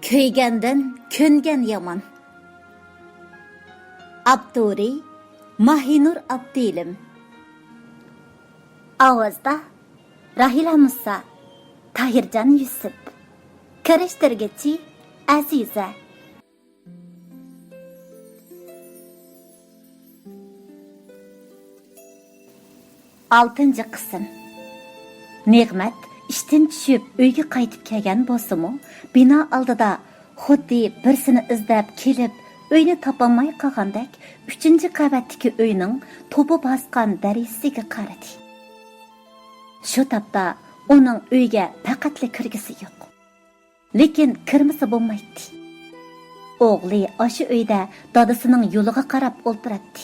Köygendan köngen yaman. Abduri Mahinur Abdilim. Avazda Rahila Musa, Tahircan Yusuf. Karıştırgıcı Azize. Altıncı kısım. Ne'mat ishdan tushib uyga qaytib kelgan bo'lsa-mu, bino oldida xuddi birsini izlab kelib, uyni topolmay qolgandek 3-qavatdagi uyning to'pi bosgan derazasiga qaradi. Shu topda uning uyga faqatli kirgisi yo'q. Lekin kirmasa bo'lmaydi. O'g'li o'sha uyda dadasining yo'liga qarab o'ltiradi.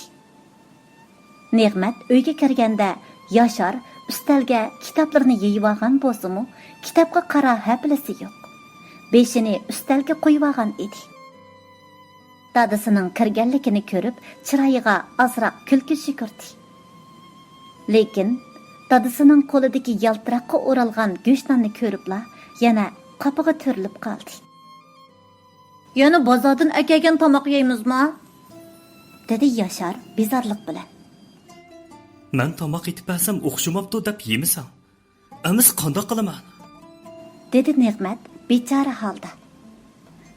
Ne'mat uyga kirganda Yashar ustalga kitoblarni yeyib olgan bo'lsa-mu, kitobga qara haplisi yo'q. Beshini ustalga qo'yib olgan edi. Dadasining kirganligini ko'rib, chiroyiga ozroq kulki shukirdi. Lekin dadasining qo'lidagi yaltiroqqa o'ralgan go'shtni ko'ribla, yana qapiga to'rilib qoldi. "Yana bozordan akagan tomoq yeymizmi?" dedi Yashar bezorlik bilan. "Men tomoq etib bersam o'xshamabdi deb yemisan. Amiz qandoq qilaman?" dedi Ne'mat bechora holda.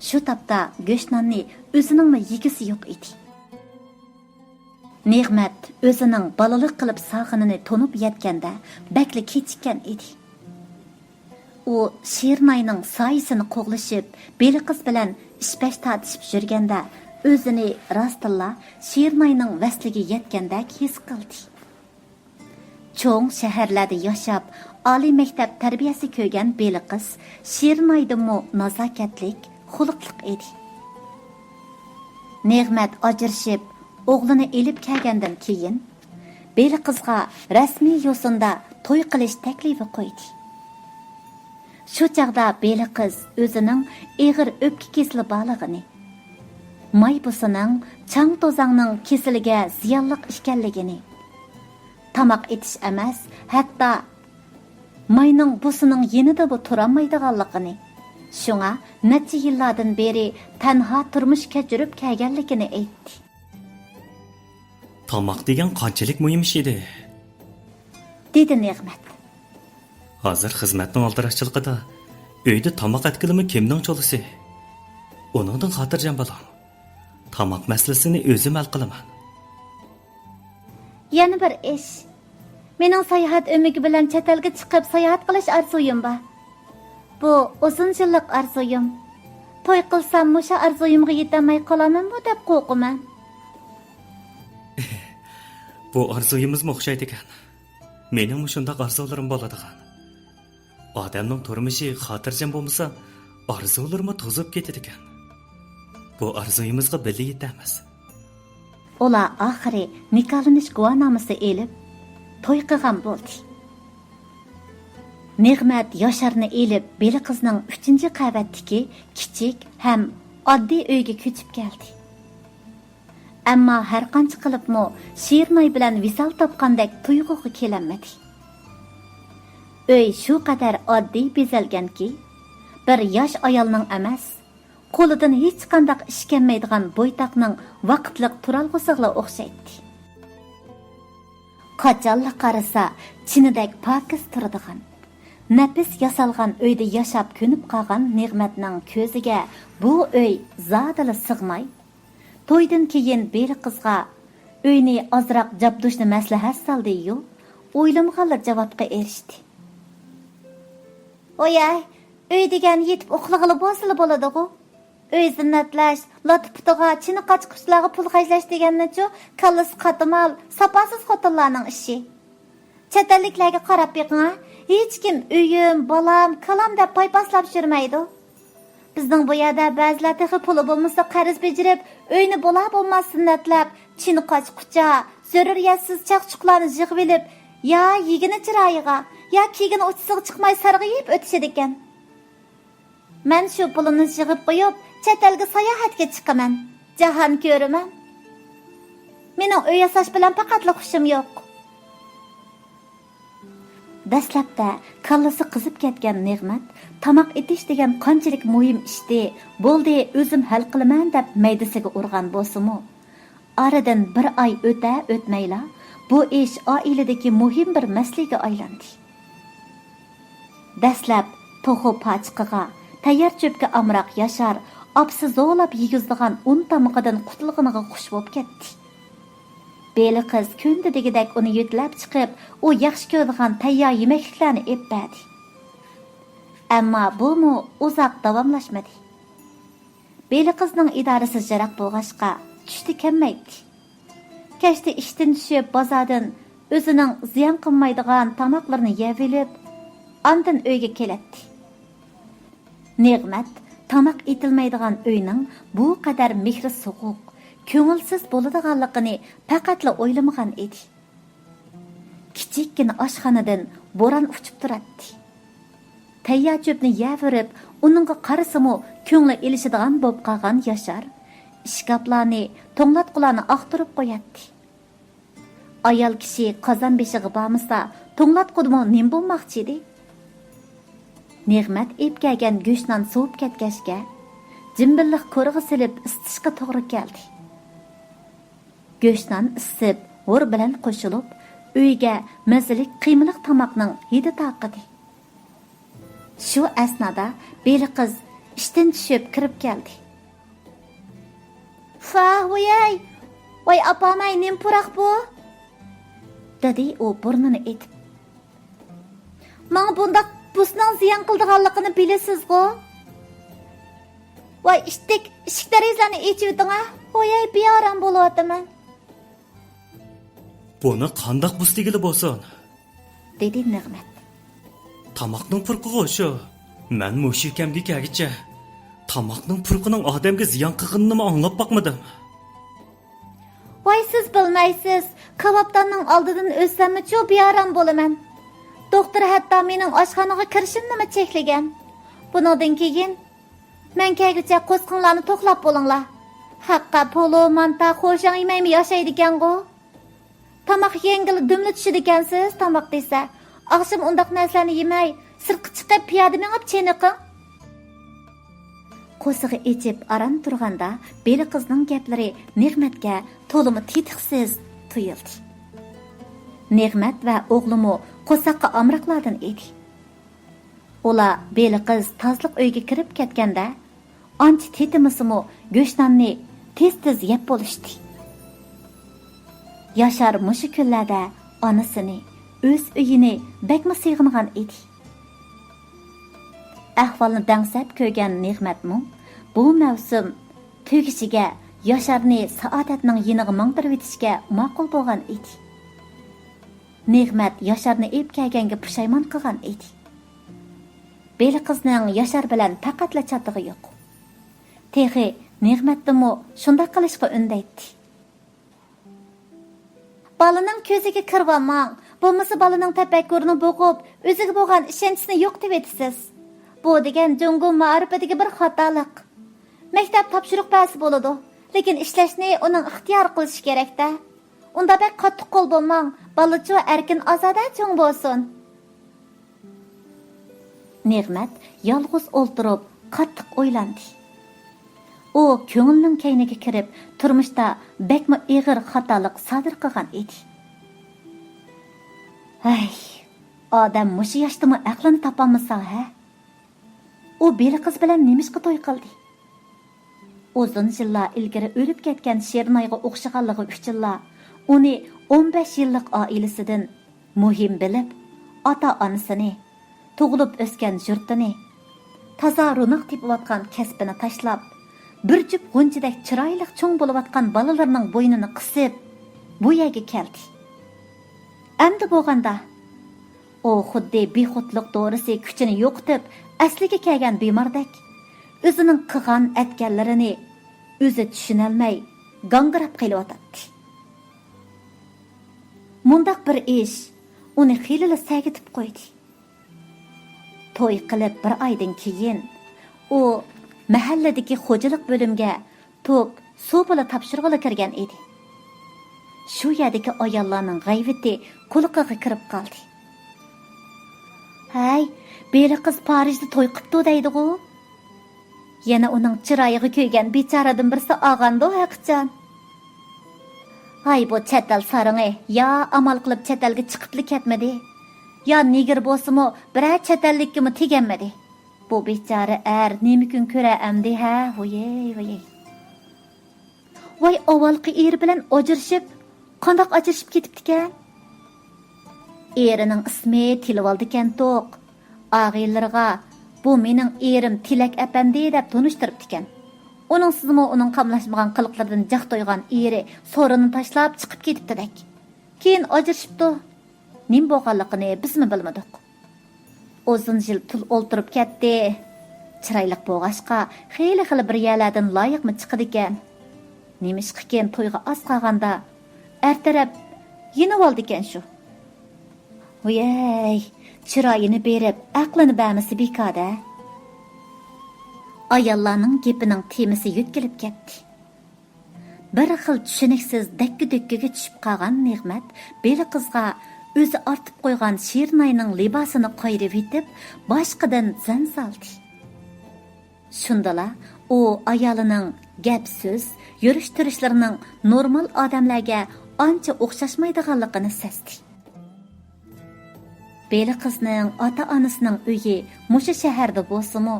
Shu topda go'shtni o'zining yegisi yo'q edi. Ne'mat o'zining balalik qilib sog'inini to'nib yetganda bakli kechikkan edi. U Shirnoyning soyisini qo'g'lishib, Beliqiz bilan ishpash tortishib yurganda o'zini rostilla Shirnoyning vasliga yetgandek his qildi. Cho'ng shaharlarda yashab, oliy maktab tarbiyasi ko'rgan Beliqiz Shirnoydimi nazokatlik, xuluqliq edi. Ne'mat ajrashib, o'g'lini elib kelgandan keyin Beliqizga rasmiy yo'sinda to'y qilish taklifi qo'ydi. Shu chaqda Beliqiz o'zining eg'ir o'pka kesili borlig'ini, maybusining chang to'zangning kesiliga ziyonliq ekanligini, tamoq etish emas, hatto mayning busining yenida bu turolmaydiganligini, shunga necha yillardan beri tanho turmush kechirib kelganligini aytdi. "Tomoq degan qanchalik muhim ish edi?" dedi Ne'mat. Hozir xizmatning oldirashchiligida uyda tomoq atkilimi kimning cho'lisi? Uningdan xotirjam bo'ling. Tomoq masalasini o'zim hal qilaman. Yana bir ish. Mening sayohat umidi bilan chet elga chiqib sayohat qilish arzuyim bor. Bu uzun yillik arzuyim. To'y qilsam o'sha arzuyimga yetolmay qolamanmi deb qo'rqaman. Bu arzuyimizga o'xshaydi ekan. Mening shunday arzularim bo'ladigan. Odamning turmushi xotirjam bo'lmasa, orzularimi to'zib ketadi ekan. Bu arzuyimizga birga yetamiz. Ular oxiri nikohlanish guvohnomasi elib to'y qilgan bo'ldi. Ne'mat Yasharni elib Beliqizning 3-qavatdagi kichik ham oddiy uyga ko'chib keldi. Ammo har qancha qilibmi Shirnoy bilan visol topgandek tuyg'uga kelanmadi. Uy shu qadar oddiy bezalganki, bir yosh ayolning emas, qo'lidan hech qanday ish kelmaydigan bo'ytoqning vaqtliq turalg'usiga o'xshaydi. Qachonla qarasa, chinidek pokiz turadigan, nafis yasalgan uyda yashab ko'nib qolgan Ne'matning ko'ziga bu uy zodila sig'may, to'ydan keyin Beliqizga uyni ozroq jabdushni maslahat soldi-yu, o'ylamag'anlar javobga erishdi. "Oyay, uy degan yetib uxlag'ili bo'lsa bo'ladi-ku. Uy zinnatlash, latiputiga, chini qochqishlarga pul xarjlash deganni-chu, kallasi qatimal, sapasiz xotinlarning ishi. Chet elliklarga qarab beqing, hech kim uyim, bolam, kalam deb paypaslab yurmaydi. Bizning bu yerda ba'zilar texi puli bo'lmasa qarz bejirib, uyni bo'la bo'lmas sinnatlab, chini qochqucha, zaruriyatsiz chaqchuqlarni yig'ib olib, ya yigini chiroyiga, ya kiyigini o'chisiga chiqmay sarg'ayib o'tishadi ekan. Men shu pulni yig'ib qo'yib, chet elga sayohatga chiqaman, jahon ko'raman. Mening uy yasash bilan faqatla xushim yo'q." Dastlabda kallasi qizib ketgan Ne'mat tamoq etish degan qanchalik muhim ishdi, bo'ldi, o'zim hal qilaman deb maydasiga urgan bo'lsa-mu, aradan bir oy o'tmayla bu ish oiladagi muhim bir masalaga aylandi. Dastlab to'g'u pachiqiga, tayyor cho'pga amroq Yashar opsi zo'lab yegizdigan un tamog'idan qutulganiga xush bo'lib ketdi. Beli qiz kunda degidek uni yutlab chiqib, u yaxshi ko'radigan tayyor yemekliklarni ep berdi. Ammo bu uzoq davomlashmadi. Beli qizning idorasi jiroq bo'lg'achqa tushdi kelmaydi. Kechda ishdan tushib bozordan o'zining ziyon qilmaydigan tamoqlarni yeb olib, ondan uyga keladi. Ne'mat tamoq etilmaydigan uyning bu qadar mehri so'quq, ko'ngilsiz bo'ladiganligini faqatla o'ylamagan edi. Kichikkina oshxonadan bo'ron uchib turadi. Tayyor cho'pni yeyverib, uningga qarasimi ko'ngli elishadigan bo'lib qolgan Yashar ishkaplarni, to'nglatqularni aqtirib qo'yadi. Ayol kishi qozon beshiga bormasa, to'nglatqudimi nim bo'lmoqchi edi? Ne'mat ep kelgan go'shtdan sovib ketgachga, jimbilliq ko'rg'i silib isitishga to'g'ri keldi. Go'shtdan isib, g'ur bilan qo'shilib, uyga mazalik qiymaliq tomoqning hidi taqidi. Shu asnoda beli qiz ishdan tushib kirib keldi. Voy apamay, nim puraq bu? Dedi u burnini etib. Mana bundaq busning ziyon qildiganligini bilasiz-ku? Voy ishik darizlarni echivding-a? Voy beoram bo'lyapman. Buni qandaq bustigili bo'lsin? Dedi Ne'mat. Tamoqning purqiga shu. Men mushikamga kelgicha tamoqning purqining odamga ziyon qilganini anglab boqmadim. Voy siz bilmaysiz, kabobdanning oldidan o'zsammi-chu beoram bo'laman. Doktor hatto mening oshxonaga kirishimni cheklagan. Bundan keyin men kelguncha qo'sqinlarni to'xlab bo'linglar. Haqqa polo, manta, qo'shang yemaymi yashaydi ekan-ku. Tamoq yengil dumli tushidi ekansiz, tamoq desa. Oqshom undaq narsalarni yemay, sirtqa chiqib piyoda mengib cheniqing. Qo'sig'i echib aram turganda, beli qizning gaplari Ne'matga to'limi tetiqsiz tuyuldi. Ne'mat va o'g'limi qo'saqqa amriqlardan edi. Ular beli qiz tozliq uyga kirib ketganda, ancha tetimisimi go'shtlarni tez-tez yeb bo'lishdi. Yashar mushu kunlarda onasini, o'z uyini bakma sig'ingan edi. Ahvolni dangsab ko'rgan Ne'matmi bu mavsum tugishiga Yasharni saodatning yiniga mangtirib etishga ma'qul bo'lgan edi. Ne'mat Yasharni ep kelganga pushaymon qilgan edi. Beli qizning Yashar bilan faqatla chatig'i yo'q. Texi Ne'matdimi shunday qilishga undaydi. Balaning ko'ziga kirvamang, bo'lmasa balaning tafakkurini bo'g'ib, o'ziga bo'lgan ishonchisini yo'q deb etasiz. Bu degan Jungo ma'rifatiga bir xatolik. Maktab topshiriq basi bo'ladi, lekin ishlashni uning ixtiyor qilishi kerak-da. Unda bek qattiq qo'l bo'lmang, balachu erkin ozoda cho'ng bo'lsin. Ne'mat yolg'iz o'ltirib, qattiq o'ylandi. U ko'ngilning kayniga kirib, turmushda bekma ig'ir xatolik sodir qilgan edi. Odam mushi yoshdimi aqlini topolmasa, ha? U beli qiz bilan nemishqa to'y qildi. Uzun yillar ilgari o'lib ketgan Shernayga o'xshaganligi uchun uni 15 yillik oilasidan muhim bilib, ota-onasini, tug'ilib o'sgan yurtini, toza ro'naq tepayotgan kasbini tashlab, bir jup g'unchidek chiroyli cho'ng bo'layotgan bolalarning bo'ynini qisib, bu yerga keldi. Endi bo'lganda u xuddi bexudlik dorisi kuchini yo'qotib, asliga kelgan bemordek o'zining qilgan atganlarini o'zi tushunolmay gangirab qilyotdi. Mundaq bir ish uni xilili sagitib qo'ydi. To'y qilib bir oydan keyin u mahalladagi xo'jalik bo'limga tok suv puli topshirg'ili kirgan edi. Shu yerdagi ayollarning g'ayvati quliqiga kirib qoldi. Hey, beli qiz Parijda to'y qipti deydi-ku. Yana uning chiroyiga kuygan bechoradan birisi og'andi haqiqatan. Hay bu chatal sarıngı, ya amal qilib chatalga chiqibli ketmadi. Ya nigir bo'lsa-mu, biror chatallikka teganmadi. Bu bechora nima kun ko'ra amdi ha, voy. Voy avvalgi bilan ajrashib, qandoq ajrashib ketibdi-kan? Erining ismi Tilvaldikan to'q. Og'illarga bu mening erim Tilak apandi deb tunishtiribdi-kan. Onun sizmi uning qamlashmagan qiliqlardan jaq to'ygan eri so'rini tashlab chiqib ketibdi-dak. Keyin ajrashibdi. Nim bo'lganligini bizmi bilmadik. Uzun yil tul o'ltirib ketdi. Chiroyli bo'g'ashqa xeyli bir yerlardan loyiqmi chiqdi ekan. Nemishqiken to'yga oz qolganda ertarab yenib oldi ekan shu. Voy, chiroyini berib, aqlini bermasi bekoda. Ayollarning gapining temisi yo'tkilib ketdi. Bir xil tushuniksiz dakki-dakkiga tushib qolgan Ne'mat beli qizga o'zi ortib qo'ygan Shirnayning libosini qo'yib yetib, boshqadan zan soldi. Shundala u ayolining gap so'z, yurish-turishlarining normal odamlarga ancha o'xshashmaydiganligini sezdi. Beli qizning ota-onasining uyi musha shaharda bo'lsa-mu,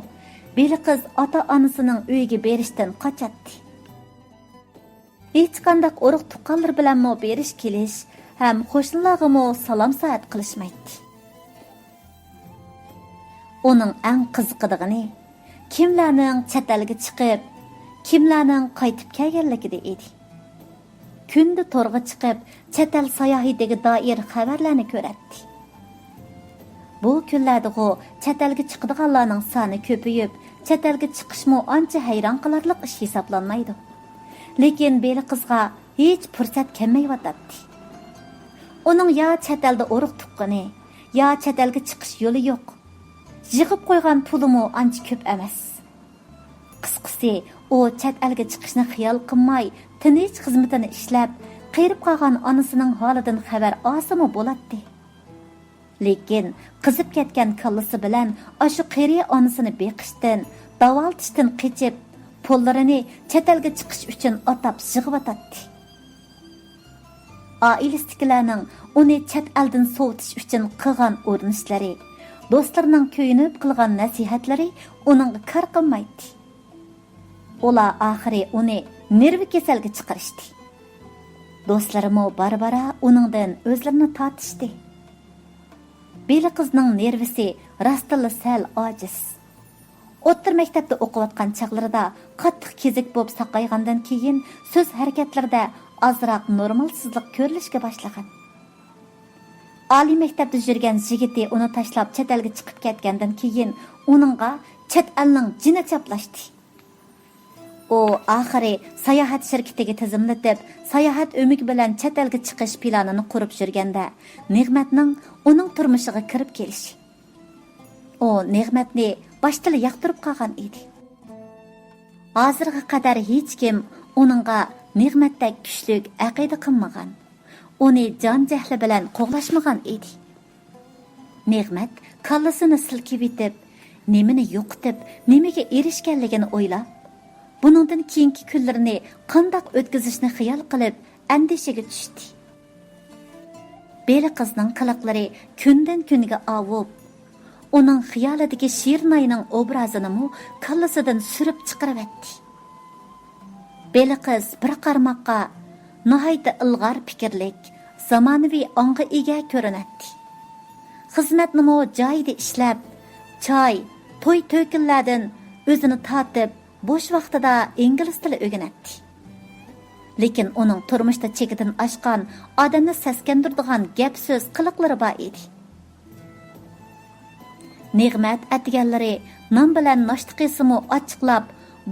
beli qiz ota-onasining uyiga berishdan qochadi. Hech qanday urug' tuqqanlar bilan mo berish kelish ham qo'shnilarga salom saat qilishmaydi. Uning eng qiziqadigani kimlarning chatalga chiqib, kimlarning qaytib kelganligida edi. Kunda to'rga chiqib, chatal sayohatiga doir xabarlarni ko'radi. Bu kunlarda chatalga chiqadiganlarning soni ko'payib, chatalga chiqishmo ancha hayron qilarlik ish hisoblanmaydi. Lekin beli qizga hech fursat kelmayotadi. Uning ya chatalda urug' tuqqani, ya chatalga chiqish yo'li yo'q. Yig'ib qo'ygan pulimi ancha ko'p emas. Qisqasi, u chat elga chiqishni xiyol qilmay, tinch xizmatini ishlab, qirib qolgan onasining holidan xabar olsa-mu bo'ladi. Lekin qizib ketgan kallasi bilan ashu qiri onasini beqishdan, davoltishdan qechib, pullarini chat elga chiqish uchun atab yig'ib oilasidagilarning uni chat eldan sovutish uchun qilgan urinishlari, do'stlarining ko'yinib qilgan nasihatlari uning kar qilmaydi. Ular oxiri uni nervi kasalga chiqarishdi. Do'stlarimo barbara uningdan o'zlarini tortishdi. Beli qizning nervisi rastilla sal ojiz. O'ttir maktabda o'qiyotgan chaqlarida qattiq kezik bo'lib saqaygandan keyin so'z harakatlarida azroq normalsizlik ko'rilishga boshlagan. Oliy maktabda yurgan yigiti uni tashlab chet elga chiqib ketgandan keyin uningga chet elning jini chaplashdi. U oxiri sayohat shirkatiga tizimlatib, sayohat umid bilan chet elga chiqish planini qurib yurganda, Ne'matning uning turmushiga kirib kelishi. U Ne'matni boshdan yoqtirib qolgan edi. Hozirga qadar hech kim uningga Ne'matdek kuchli aqida qilmagan. Uni jon jahli bilan qo'g'lashmagan edi. Ne'mat kallasini silkib etib, nimani yo'qitib, nimaga erishganligini o'ylab, buningdan keyingi kunlarini qanday o'tkazishni xiyol qilib, andishaga tushdi. Beli qizning qiliqlari kundan kunga avib, uning xiyolidagi Shirnayning obrazini kallasidan surib chiqaribdi. Beli qiz bir qarmoqqa nihoyat ilg'or fikrlik, zamonaviy ong'a ega ko'rinadi. Xizmatni joyida ishlab, choy, to'y to'kinlardan o'zini tortib, bo'sh vaqtida ingliz tili o'rganadi. Lekin uning turmushda chekidan oshgan, odamni saskandiradigan gap so'z qiliqlari bor edi. Ne'mat atganlari non bilan noshta qilsa-mu ochiqlab,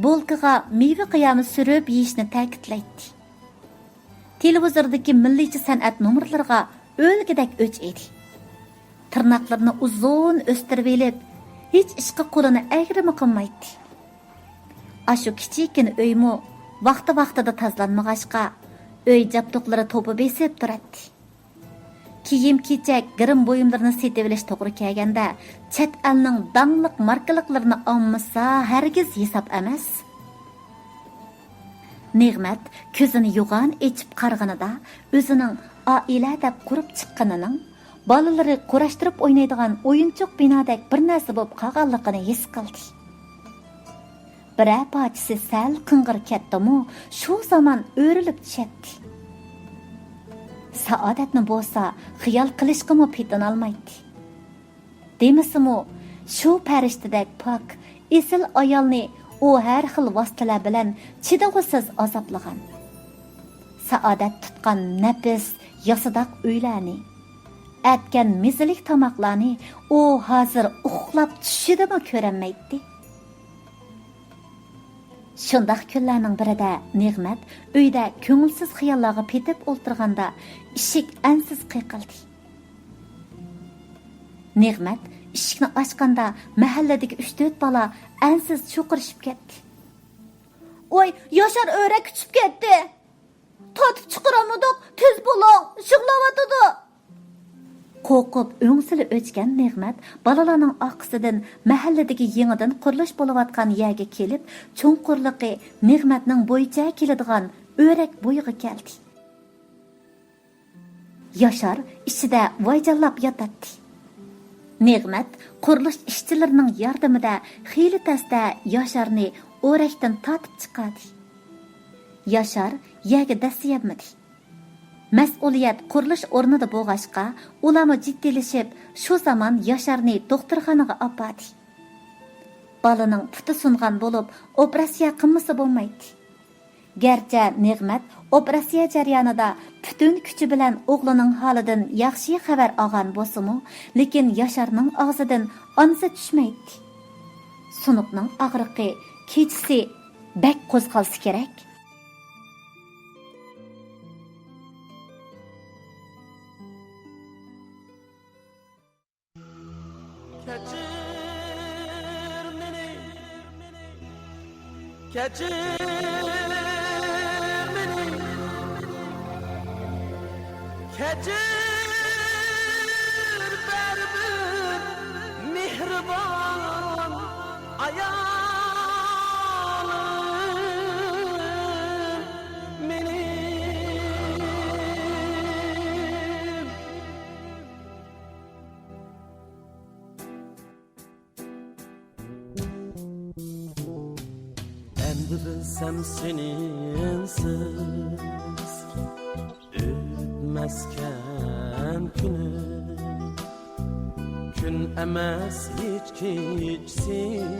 bolkaga meva qiyomi surib yeyishni ta'kidlaydi. Televizordagi milliy san'at nomerlariga o'lgidek o'ch edi. Tirnoqlarini uzun o'stirib elib, hech ishqa qo'lini ayrimi qilmaydi. Ashu kichikkin uymu vaqti-vaqtida tozlanmag'ashqa, uy jabduqlari to'pi besib turadi. kiyim-kechak, grim buyumlarini setib olish to'g'ri kelganda, chet elning dangliq markaliklarini olmasa, hargiz hisob emas. Ne'mat ko'zini yo'g'on echib qarg'anida o'zining oila deb qurib chiqqanining bolalari kurashtirib o'ynaydigan o'yinchoq binodek bir narsa bo'lib qolganligini his qildi. Biror parchasi sal qing'ir ketdimi, shu zamon o'rilib tushadi. Saodatni bo'lsa xiyol qilishga petin olmaydi. Demisimi, shu farishtadek pok, esil ayolni u har xil vositalar bilan chidag'isiz azoblagan. Saodat tutgan nafis, yasadoq uylarni, atgan mizilik tomoqlarni u hozir uxlab tushidimi ko'ranmaydi. Shundaq kunlarning birida Ne'mat uyda ko'ngilsiz xiyollarga petib o'ltirganda eshik ansiz qiqildi. Ne'mat eshikni ochganda mahalladagi 3-4 bola ansiz cho'qirishib ketdi. "Voy, Yoshar o'ra kuchib ketdi. Totib chiqaramadik, tez bo'ling, shug'lavatadi." Qo'rqib o'ngsili o'chgan Ne'mat balalarning orqasidan mahalladagi yangidan qurilish bo'layotgan yerga kelib, cho'nqurliqi Ne'matning bo'yicha keladigan o'rak bo'yiga keldi. Yoshar ichida voyjallab yotadi. Ne'mat qurilish ishchilarining yordamida xeyli tasda Yosharni o'rakdan tortib chiqadi. Yoshar yerga dasiyapmidi. Mas'uliyat qurilish o'rnida bo'lg'ashqa, ularni jiddiylashib, shu zamon Yosharni doktorxonaga opadi. Balaning puti sungan bo'lib, operatsiya qilmasa bo'lmaydi. Garchi Ne'mat operatsiya jarayonida butun kuchi bilan o'g'lining holidan yaxshi xabar olgan bo'lsa-mu, lekin Yosharning og'zidan onsa tushmaydi. Sunuqning og'riqi kechisi bak qo'zg'alsa kerak. Kechir meni, kechir berbir mehribon ayolim menim. Endi bilsem seninsiz ötmezken gün emas hiç geçsin,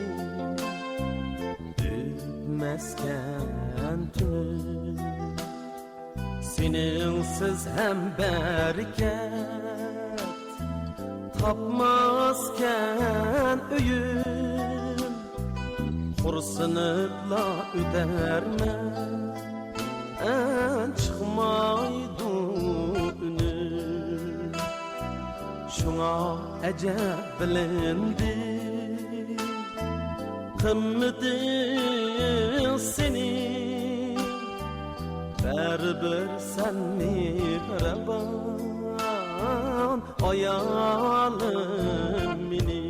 ötmezken tünü seninsiz hem bereket tapmazken öyüm Kursınıpla ödermen en çıkmaydı ünü. Şuna ecep bilindi kımmıdın seni Berbir sen mihraban ayalım mini.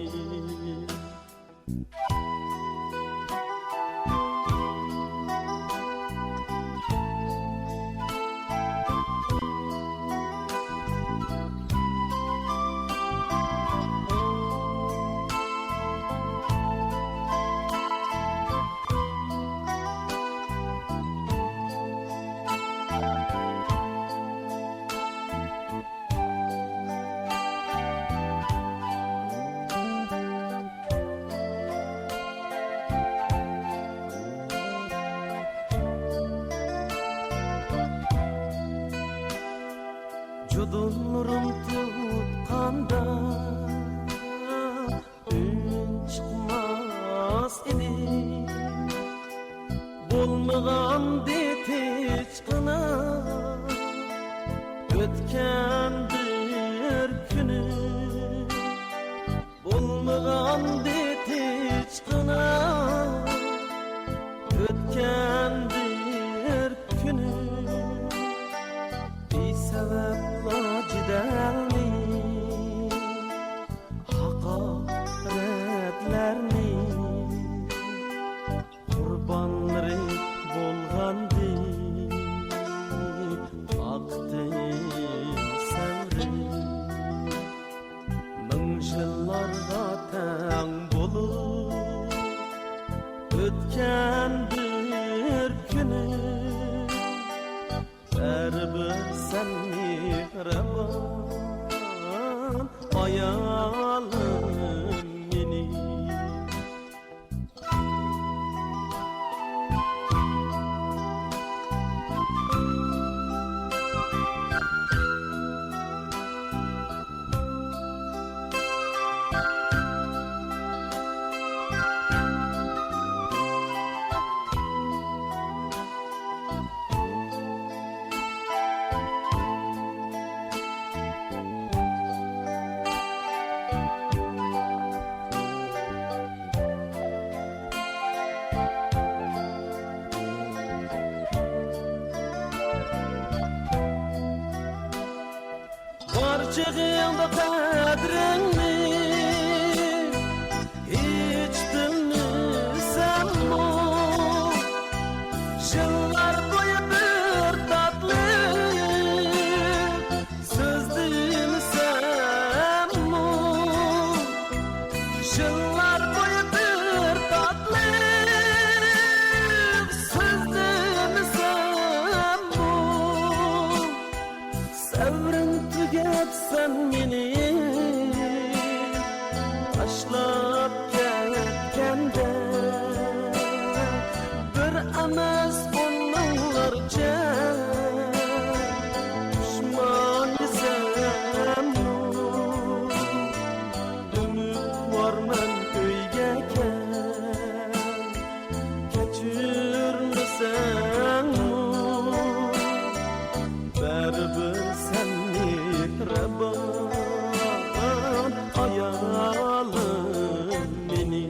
Nurum tutkanda ün çıkmaz idi Bulmağan detiçkına ötken bir günü Bulmağan detiçkına ötken bir günü Bir sebep la cidel sen mihraban ayalım meni. Çığında kadrini hiç bilmesem mu? Yıllar boyu bir tatlı söz dinlesem mu? Yıllar boyu bir tatlı söz dinlesem mu? Savrın tügetsen meni taşlap ketgende bir emas onlarca düşman desem ümit var men köyge keçirmesem baribir sen mihraban ayalım meni.